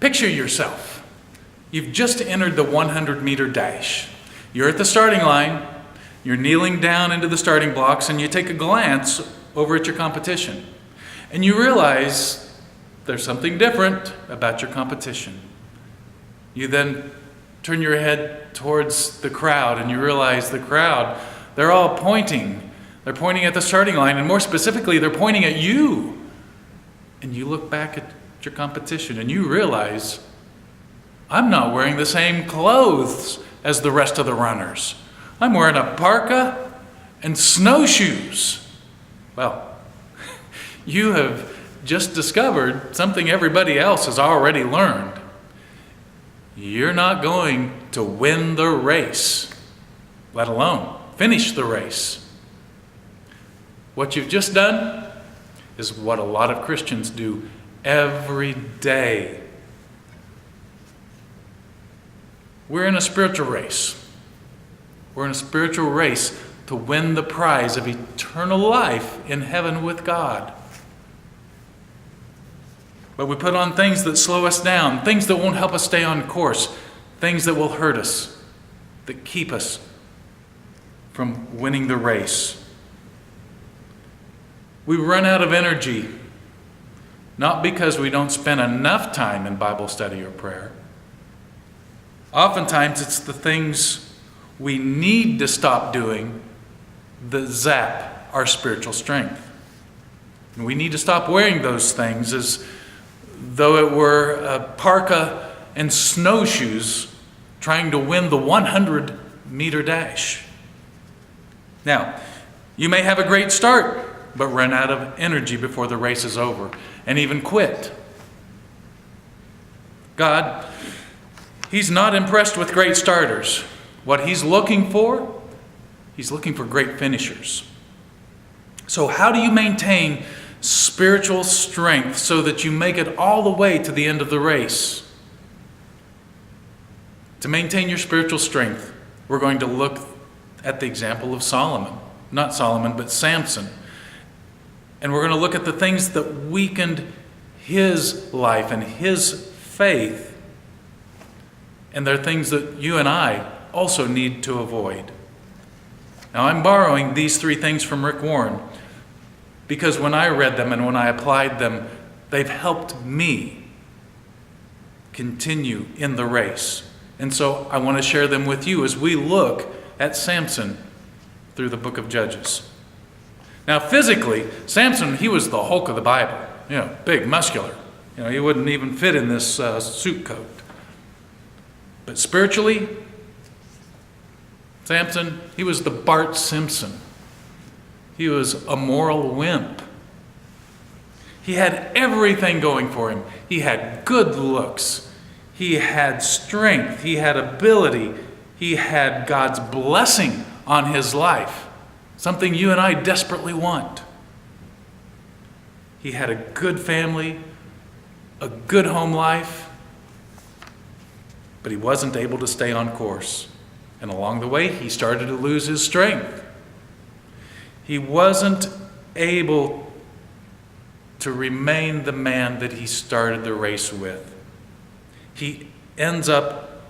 Picture yourself. You've just entered the 100-meter dash. You're at the starting line. You're kneeling down into the starting blocks, and you take a glance over at your competition. And you realize there's something different about your competition. You then turn your head towards the crowd, and you realize the crowd, they're all pointing. They're pointing at the starting line, and more specifically, they're pointing at you. And you look back at your competition, and you realize, I'm not wearing the same clothes as the rest of the runners. I'm wearing a parka and snowshoes. Well, you have just discovered something everybody else has already learned. You're not going to win the race, let alone finish the race. What you've just done is what a lot of Christians do every day. We're in a spiritual race. We're in a spiritual race to win the prize of eternal life in heaven with God. But we put on things that slow us down, things that won't help us stay on course, things that will hurt us, that keep us from winning the race. We run out of energy, not because we don't spend enough time in Bible study or prayer. Oftentimes it's the things we need to stop doing that zap our spiritual strength. And we need to stop wearing those things as though it were a parka and snowshoes trying to win the 100-meter dash. Now, you may have a great start, but run out of energy before the race is over, and even quit. God, He's not impressed with great starters. What He's looking for great finishers. So how do you maintain spiritual strength so that you make it all the way to the end of the race? To maintain your spiritual strength, we're going to look at the example of Solomon. Not Solomon, but Samson. And we're going to look at the things that weakened his life and his faith. And they're things that you and I also need to avoid. Now, I'm borrowing these three things from Rick Warren because when I read them and when I applied them, they've helped me continue in the race. And so I want to share them with you as we look at Samson through the book of Judges. Now, physically, Samson, he was the Hulk of the Bible. Big, muscular. He wouldn't even fit in this suit coat. But spiritually, Samson, he was the Bart Simpson. He was a moral wimp. He had everything going for him. He had good looks. He had strength. He had ability. He had God's blessing on his life. Something you and I desperately want. He had a good family, a good home life, but he wasn't able to stay on course. And along the way, he started to lose his strength. He wasn't able to remain the man that he started the race with. He ends up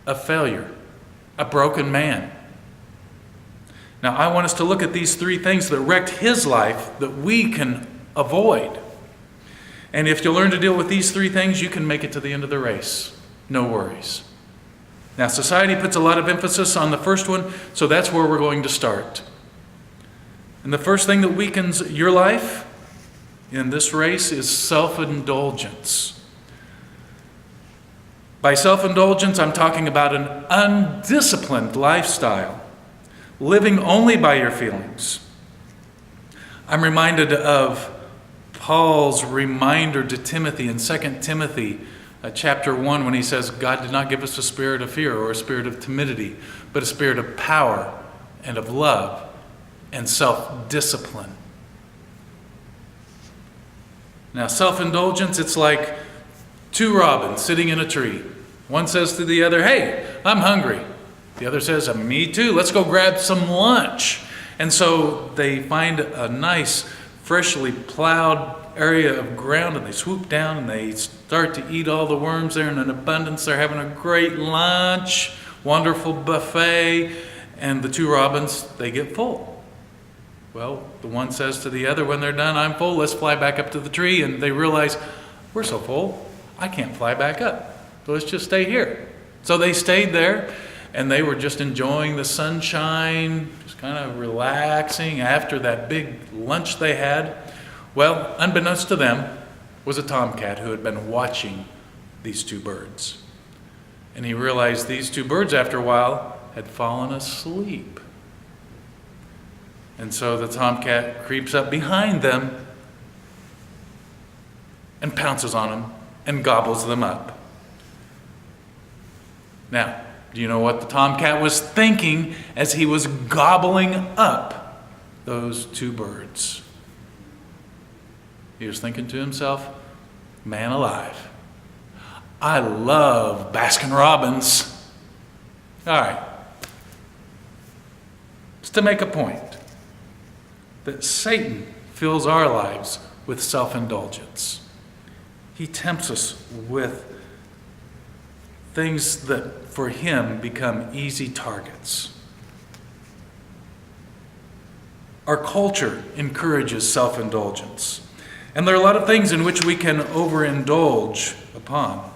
a failure, a broken man. Now, I want us to look at these three things that wrecked his life that we can avoid. And if you learn to deal with these three things, you can make it to the end of the race. No worries. Now, society puts a lot of emphasis on the first one, so that's where we're going to start. And the first thing that weakens your life in this race is self-indulgence. By self-indulgence, I'm talking about an undisciplined lifestyle, living only by your feelings. I'm reminded of Paul's reminder to Timothy in 2 Timothy chapter 1 when he says, God did not give us a spirit of fear or a spirit of timidity, but a spirit of power and of love and self-discipline. Now, self-indulgence, it's like two robins sitting in a tree. One says to the other, hey, I'm hungry. The other says, me too, let's go grab some lunch. And so they find a nice freshly plowed area of ground, and they swoop down and they start to eat all the worms there in an abundance. They're having a great lunch, wonderful buffet, and the two robins, they get full. Well, the one says to the other when they're done, "I'm full, let's fly back up to the tree." And they realize, "We're so full, I can't fly back up. So let's just stay here." So they stayed there, and they were just enjoying the sunshine, just kind of relaxing after that big lunch they had. Well, unbeknownst to them was a tomcat who had been watching these two birds. And he realized these two birds, after a while, had fallen asleep. And so the tomcat creeps up behind them and pounces on them and gobbles them up. Now, do you know what the tomcat was thinking as he was gobbling up those two birds? He was thinking to himself, "Man alive, I love Baskin Robbins." All right. It's to make a point that Satan fills our lives with self-indulgence. He tempts us with things that for him become easy targets. Our culture encourages self-indulgence. And there are a lot of things in which we can overindulge upon.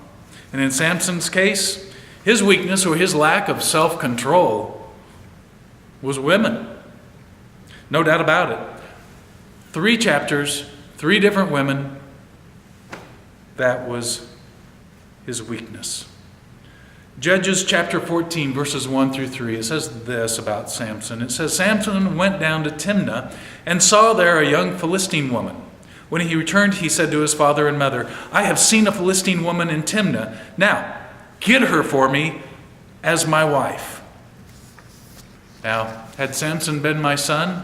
And in Samson's case, his weakness or his lack of self-control was women. No doubt about it. 3 chapters, 3 different women. That was his weakness. Judges chapter 14, verses 1 through 3, it says this about Samson. It says, "Samson went down to Timnah and saw there a young Philistine woman. When he returned, he said to his father and mother, 'I have seen a Philistine woman in Timnah. Now, get her for me as my wife.'" Now, had Samson been my son,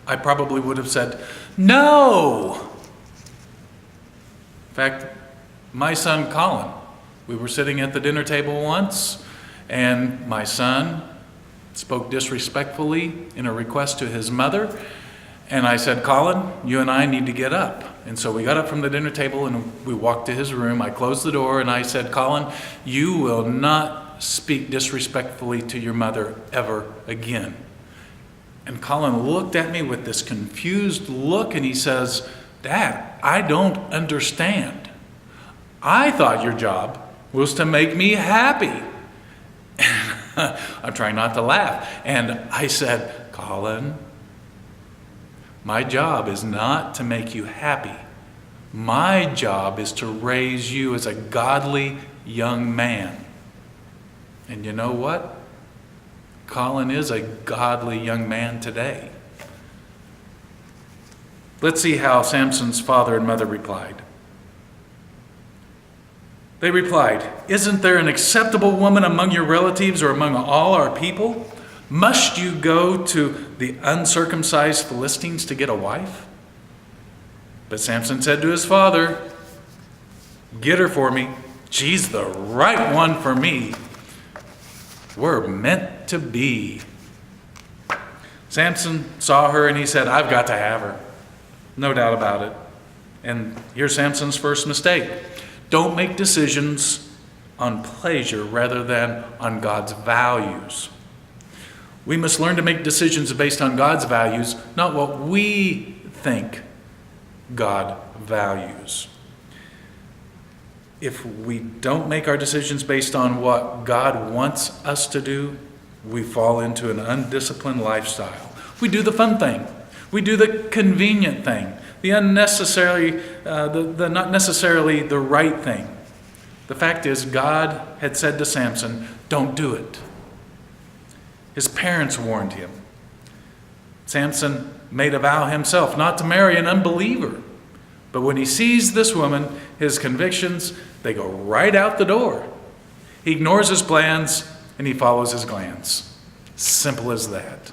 I probably would have said, "No." In fact, my son Colin, we were sitting at the dinner table once, and my son spoke disrespectfully in a request to his mother. And I said, "Colin, you and I need to get up." And so we got up from the dinner table and we walked to his room. I closed the door and I said, "Colin, you will not speak disrespectfully to your mother ever again." And Colin looked at me with this confused look and he says, "Dad, I don't understand. I thought your job was to make me happy." I'm trying not to laugh. And I said, "Colin, my job is not to make you happy. My job is to raise you as a godly young man." And you know what? Colin is a godly young man today. Let's see how Samson's father and mother replied. They replied, "Isn't there an acceptable woman among your relatives or among all our people? Must you go to the uncircumcised Philistines to get a wife?" But Samson said to his father, "Get her for me. She's the right one for me. We're meant to be." Samson saw her and he said, "I've got to have her." No doubt about it. And here's Samson's first mistake. Don't make decisions on pleasure rather than on God's values. We must learn to make decisions based on God's values, not what we think God values. If we don't make our decisions based on what God wants us to do, we fall into an undisciplined lifestyle. We do the fun thing. We do the convenient thing, the unnecessary, the not necessarily the right thing. The fact is, God had said to Samson, "Don't do it." His parents warned him. Samson made a vow himself not to marry an unbeliever. But when he sees this woman, his convictions, they go right out the door. He ignores his plans and he follows his glance. Simple as that.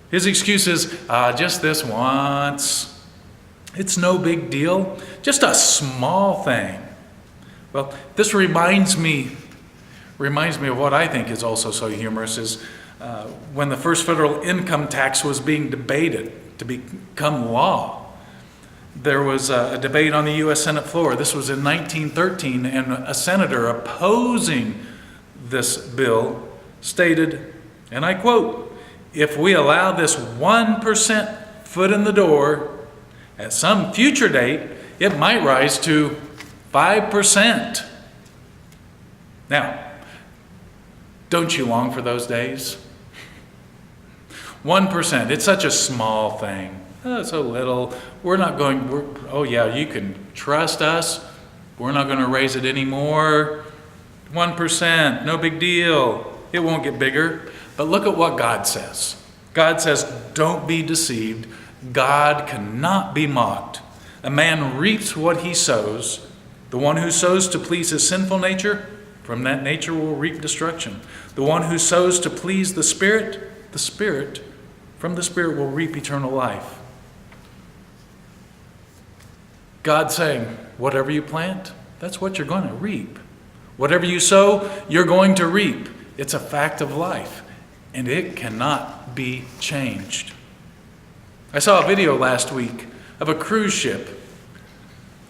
His excuse is, just this once. It's no big deal. Just a small thing. Well, this reminds me of what I think is also so humorous is when the first federal income tax was being debated to become law. There was a debate on the U.S. Senate floor. This was in 1913, and a senator opposing this bill stated, and I quote, "If we allow this 1% foot in the door, at some future date, it might rise to 5%. Now, don't you long for those days? 1%, it's such a small thing. Oh, so little. Oh yeah, you can trust us. We're not going to raise it anymore. 1%, no big deal. It won't get bigger. But look at what God says. God says, don't be deceived. God cannot be mocked. A man reaps what he sows. The one who sows to please his sinful nature, from that nature will reap destruction. The one who sows to please the Spirit, from the Spirit will reap eternal life. God saying, whatever you plant, that's what you're going to reap. Whatever you sow, you're going to reap. It's a fact of life, and it cannot be changed. I saw a video last week of a cruise ship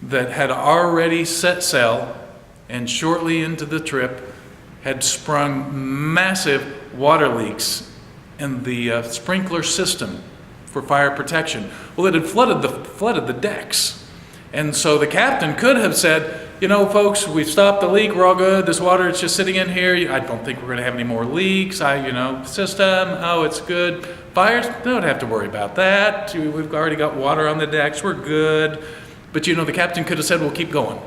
that had already set sail, and shortly into the trip had sprung massive water leaks in the sprinkler system for fire protection. Well, it had flooded the decks. And so the captain could have said, you know, folks, we've stopped the leak, we're all good, this water is just sitting in here, I don't think we're going to have any more leaks, system, oh, it's good. Fires, don't have to worry about that, we've already got water on the decks, we're good. But the captain could have said, we'll keep going.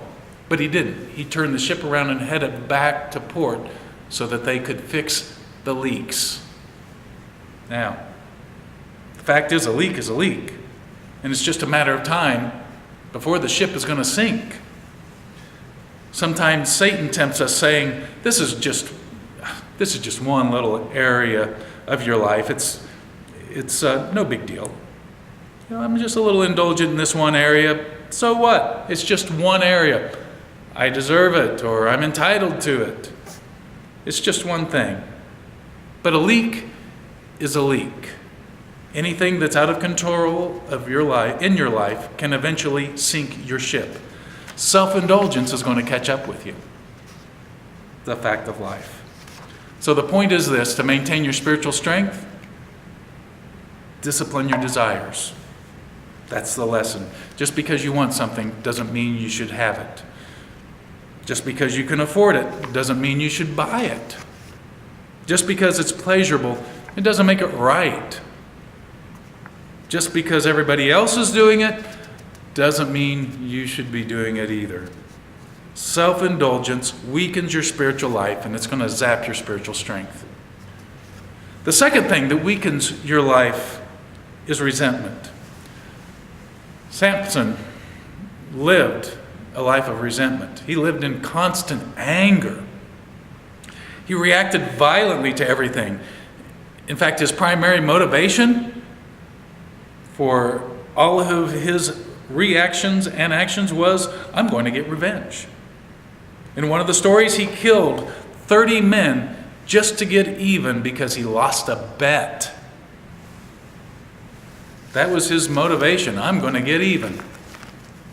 But he didn't. He turned the ship around and headed back to port so that they could fix the leaks. Now, the fact is, a leak is a leak. And it's just a matter of time before the ship is going to sink. Sometimes Satan tempts us saying, this is just one little area of your life. It's no big deal. I'm just a little indulgent in this one area. So what? It's just one area. I deserve it, or I'm entitled to it. It's just one thing. But a leak is a leak. Anything that's out of control of your life, in your life, can eventually sink your ship. Self-indulgence is going to catch up with you. The fact of life. So the point is this: to maintain your spiritual strength, discipline your desires. That's the lesson. Just because you want something doesn't mean you should have it. Just because you can afford it doesn't mean you should buy it. Just because it's pleasurable, it doesn't make it right. Just because everybody else is doing it doesn't mean you should be doing it either. Self-indulgence weakens your spiritual life, and it's going to zap your spiritual strength. The second thing that weakens your life is resentment. Samson lived a life of resentment. He lived in constant anger. He reacted violently to everything. In fact, his primary motivation for all of his reactions and actions was, I'm going to get revenge. In one of the stories, he killed 30 men just to get even because he lost a bet. That was his motivation. I'm going to get even.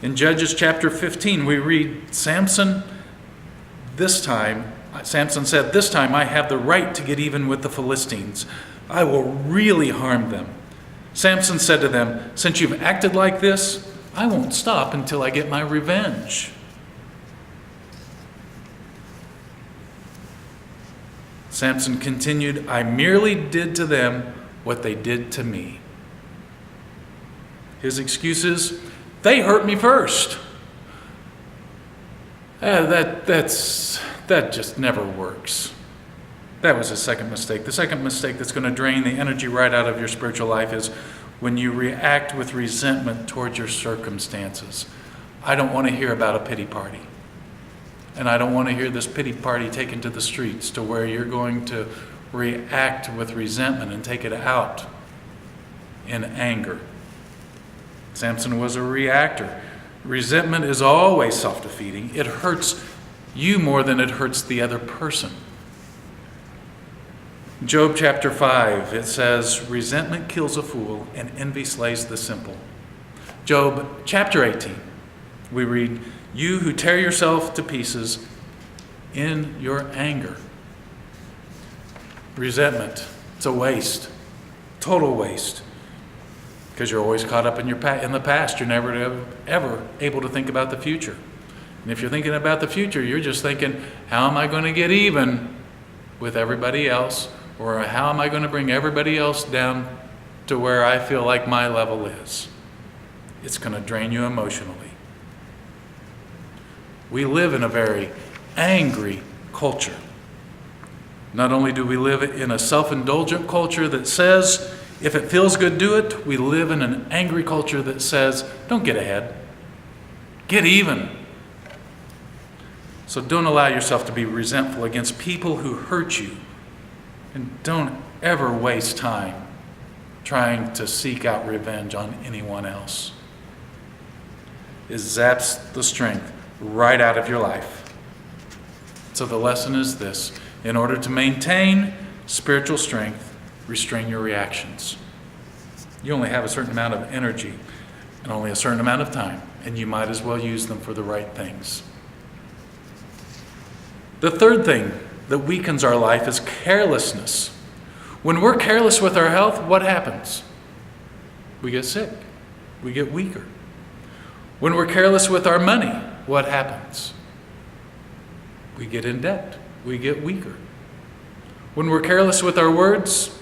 In Judges chapter 15, we read, Samson said, this time I have the right to get even with the Philistines. I will really harm them. Samson said to them, since you've acted like this, I won't stop until I get my revenge. Samson continued, I merely did to them what they did to me. His excuses, they hurt me first. That just never works. That was his second mistake. The second mistake that's going to drain the energy right out of your spiritual life is when you react with resentment towards your circumstances. I don't want to hear about a pity party. And I don't want to hear this pity party taken to the streets to where you're going to react with resentment and take it out in anger. Samson was a reactor. Resentment is always self-defeating. It hurts you more than it hurts the other person. Job chapter 5, it says, resentment kills a fool and envy slays the simple. Job chapter 18, we read, you who tear yourself to pieces in your anger. Resentment, it's a waste, total waste, because you're always caught up in the past. You're never ever able to think about the future. And if you're thinking about the future, you're just thinking, how am I going to get even with everybody else? Or how am I going to bring everybody else down to where I feel like my level is? It's going to drain you emotionally. We live in a very angry culture. Not only do we live in a self-indulgent culture that says, if it feels good, do it. We live in an angry culture that says, don't get ahead. Get even. So don't allow yourself to be resentful against people who hurt you. And don't ever waste time trying to seek out revenge on anyone else. It zaps the strength right out of your life. So the lesson is this: in order to maintain spiritual strength, restrain your reactions. You only have a certain amount of energy and only a certain amount of time, and you might as well use them for the right things. The third thing that weakens our life is carelessness. When we're careless with our health, what happens? We get sick. We get weaker. When we're careless with our money, what happens? We get in debt. We get weaker. When we're careless with our words,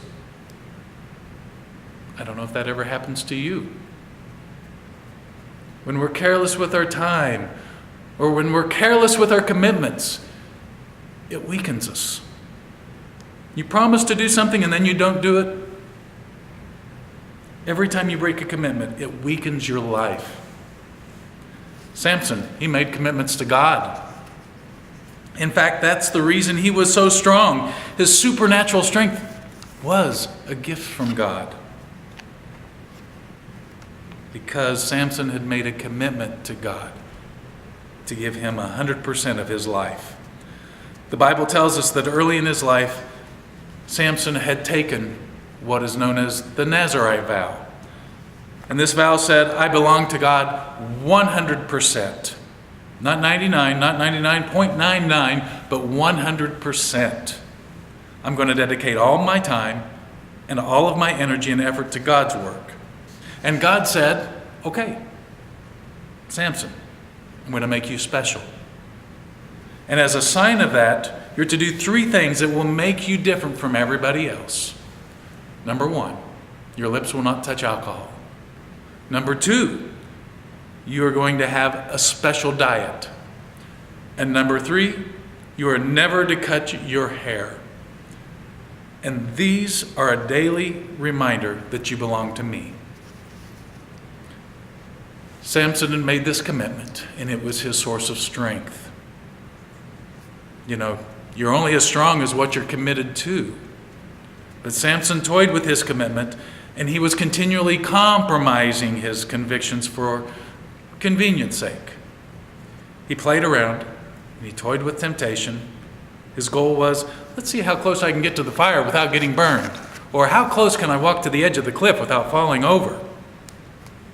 I don't know if that ever happens to you. When we're careless with our time, or when we're careless with our commitments, it weakens us. You promise to do something and then you don't do it. Every time you break a commitment, it weakens your life. Samson, he made commitments to God. In fact, that's the reason he was so strong. His supernatural strength was a gift from God. Because Samson had made a commitment to God to give him 100% of his life. The Bible tells us that early in his life, Samson had taken what is known as the Nazirite vow. And this vow said, I belong to God 100%. Not 99, not 99.99, but 100%. I'm going to dedicate all my time and all of my energy and effort to God's work. And God said, okay, Samson, I'm going to make you special. And as a sign of that, you're to do 3 things that will make you different from everybody else. Number 1, your lips will not touch alcohol. Number 2, you are going to have a special diet. And number 3, you are never to cut your hair. And these are a daily reminder that you belong to me. Samson had made this commitment, and it was his source of strength. You know, you're only as strong as what you're committed to. But Samson toyed with his commitment, and he was continually compromising his convictions for convenience sake. He played around, and he toyed with temptation. His goal was, let's see how close I can get to the fire without getting burned, or how close can I walk to the edge of the cliff without falling over.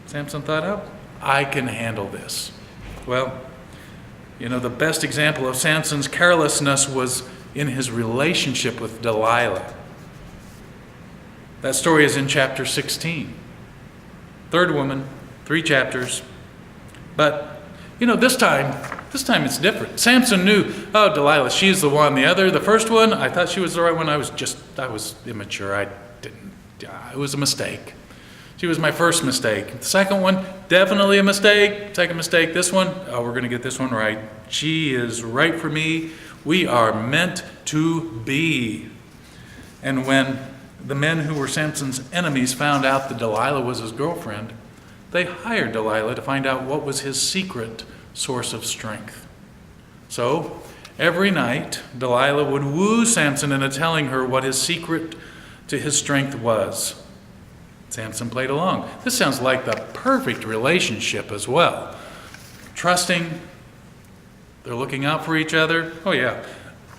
Samson thought, oh, I can handle this. Well, you know, the best example of Samson's carelessness was in his relationship with Delilah. That story is in chapter 16. Third woman, 3 chapters. But, you know, this time it's different. Samson knew, oh, Delilah, she's the one. The first one, I thought she was the right one. I was immature. It was a mistake. She was my first mistake. The second one, definitely a mistake. Second mistake, this one, oh, we're going to get this one right. She is right for me. We are meant to be. And when the men who were Samson's enemies found out that Delilah was his girlfriend, they hired Delilah to find out what was his secret source of strength. So every night, Delilah would woo Samson into telling her what his secret to his strength was. Samson played along. This sounds like the perfect relationship as well. Trusting, they're looking out for each other. Oh yeah,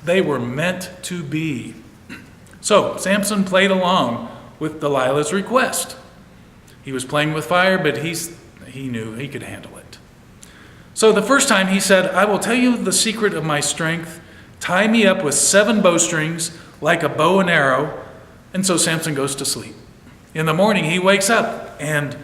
they were meant to be. So Samson played along with Delilah's request. He was playing with fire, but he knew he could handle it. So the first time he said, "I will tell you the secret of my strength. Tie me up with 7 bowstrings like a bow and arrow." And so Samson goes to sleep. In the morning he wakes up and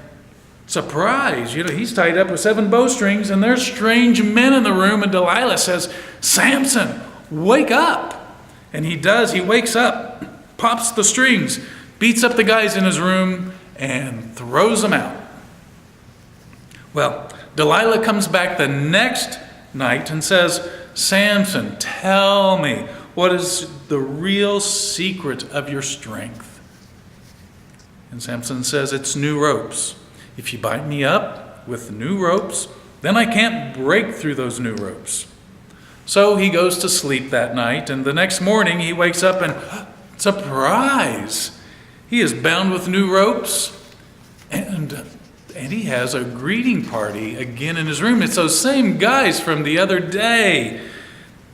surprise, he's tied up with 7 bowstrings and there's strange men in the room, and Delilah says, "Samson, wake up." And he does. He wakes up, pops the strings, beats up the guys in his room, and throws them out. Well, Delilah comes back the next night and says, "Samson, tell me, what is the real secret of your strength?" And Samson says, "It's new ropes. If you bind me up with new ropes, then I can't break through those new ropes." So he goes to sleep that night, and the next morning he wakes up and, surprise, he is bound with new ropes, and he has a greeting party again in his room. It's those same guys from the other day.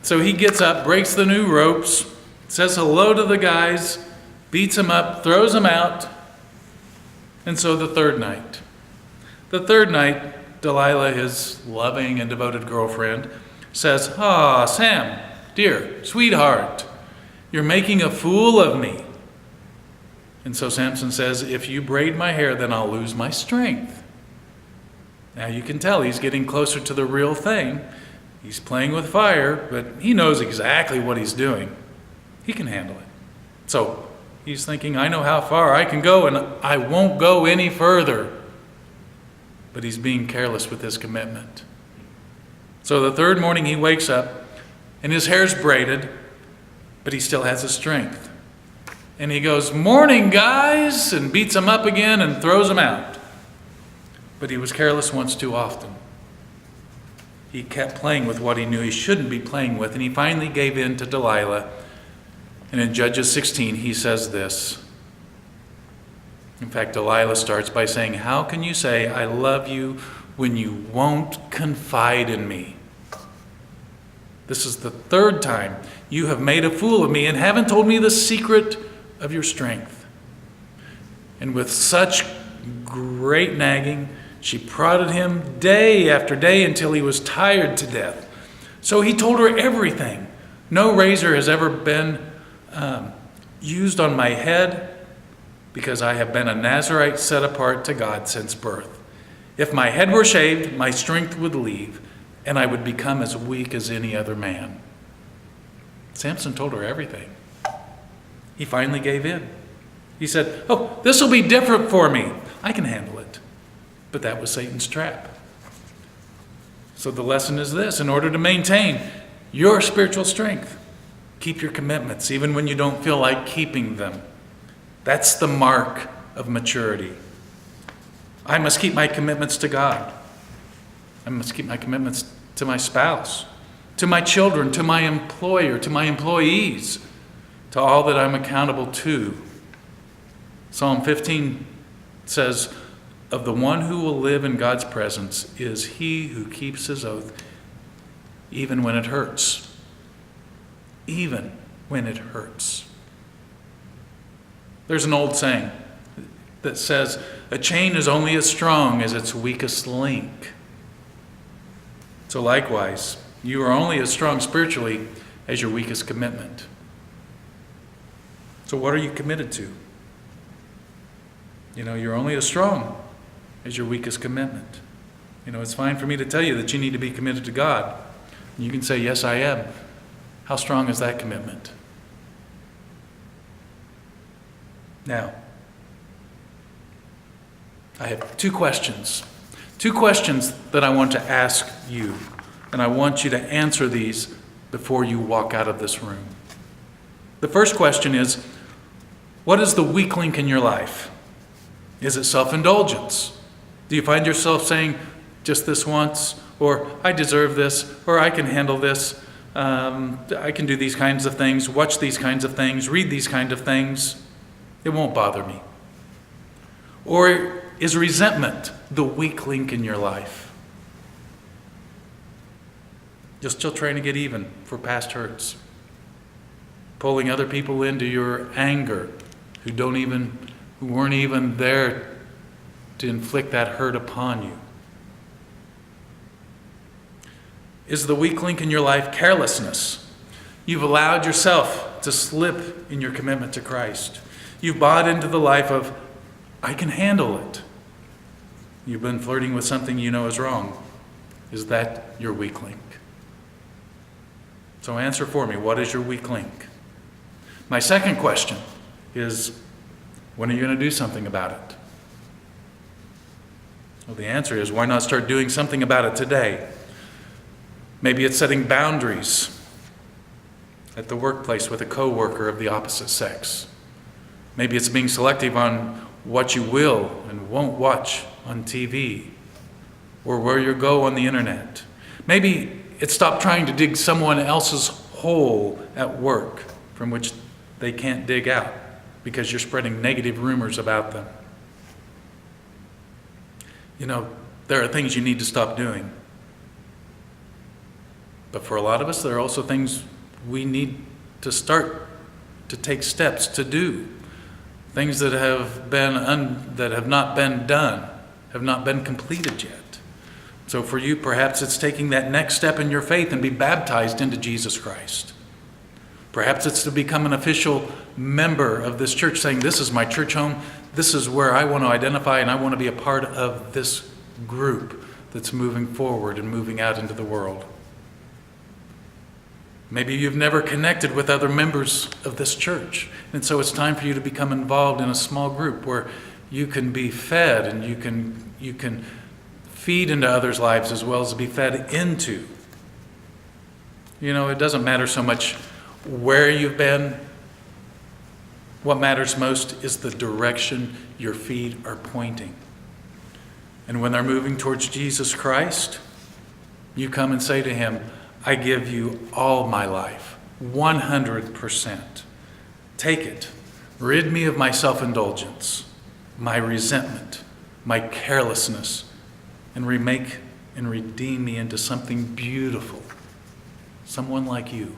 So he gets up, breaks the new ropes, says hello to the guys, beats them up, throws them out. And so the third night, Delilah, his loving and devoted girlfriend, says, "Ah, Sam, dear, sweetheart, you're making a fool of me." And so Samson says, "If you braid my hair, then I'll lose my strength." Now you can tell he's getting closer to the real thing. He's playing with fire, but he knows exactly what he's doing. He can handle it. So he's thinking, I know how far I can go, and I won't go any further. But he's being careless with his commitment. So the third morning he wakes up, and his hair's braided, but he still has his strength. And he goes, "Morning, guys," and beats them up again and throws them out. But he was careless once too often. He kept playing with what he knew he shouldn't be playing with, and he finally gave in to Delilah. And in Judges 16, he says this. In fact, Delilah starts by saying, "How can you say, 'I love you,' when you won't confide in me? This is the third time you have made a fool of me and haven't told me the secret of your strength." And with such great nagging, she prodded him day after day until he was tired to death. So he told her everything. "No razor has ever been used on my head, because I have been a Nazirite set apart to God since birth. If my head were shaved, my strength would leave, and I would become as weak as any other man." Samson told her everything. He finally gave in. He said, "Oh, this will be different for me. I can handle it." But that was Satan's trap. So the lesson is this: in order to maintain your spiritual strength, keep your commitments, even when you don't feel like keeping them. That's the mark of maturity. I must keep my commitments to God. I must keep my commitments to my spouse, to my children, to my employer, to my employees, to all that I'm accountable to. Psalm 15 says, "Of the one who will live in God's presence is he who keeps his oath, even when it hurts." Even when it hurts. There's an old saying that says, "A chain is only as strong as its weakest link." So likewise, you are only as strong spiritually as your weakest commitment. So what are you committed to? You're only as strong as your weakest commitment. It's fine for me to tell you that you need to be committed to God. You can say, "Yes, I am." How strong is that commitment? Now, I have two questions that I want to ask you, and I want you to answer these before you walk out of this room. The first question is, what is the weak link in your life? Is it self-indulgence? Do you find yourself saying, "Just this once," or "I deserve this," or "I can handle this," "I can do these kinds of things, watch these kinds of things, read these kinds of things. It won't bother me"? Or is resentment the weak link in your life? You're still trying to get even for past hurts. pulling other people into your anger who weren't even there to inflict that hurt upon you? Is the weak link in your life carelessness? You've allowed yourself to slip in your commitment to Christ. You've bought into the life of, I can handle it. You've been flirting with something you know is wrong. Is that your weak link? So answer for me, what is your weak link? My second question is, when are you going to do something about it? Well, the answer is, why not start doing something about it today? Maybe it's setting boundaries at the workplace with a coworker of the opposite sex. Maybe it's being selective on what you will and won't watch on TV or where you go on the internet. Maybe it's stop trying to dig someone else's hole at work from which they can't dig out because you're spreading negative rumors about them. You know, there are things you need to stop doing. But for a lot of us, there are also things we need to start to take steps to do. Things that have not been done, have not been completed yet. So for you, perhaps it's taking that next step in your faith and be baptized into Jesus Christ. Perhaps it's to become an official member of this church, saying, this is my church home, this is where I want to identify, and I want to be a part of this group that's moving forward and moving out into the world. Maybe you've never connected with other members of this church, and so it's time for you to become involved in a small group where you can be fed and you can feed into others' lives as well as be fed into. You know, it doesn't matter so much where you've been. What matters most is the direction your feet are pointing. And when they're moving towards Jesus Christ, you come and say to him, I give you all my life, 100%. Take it. Rid me of my self-indulgence, my resentment, my carelessness, and remake and redeem me into something beautiful, someone like you.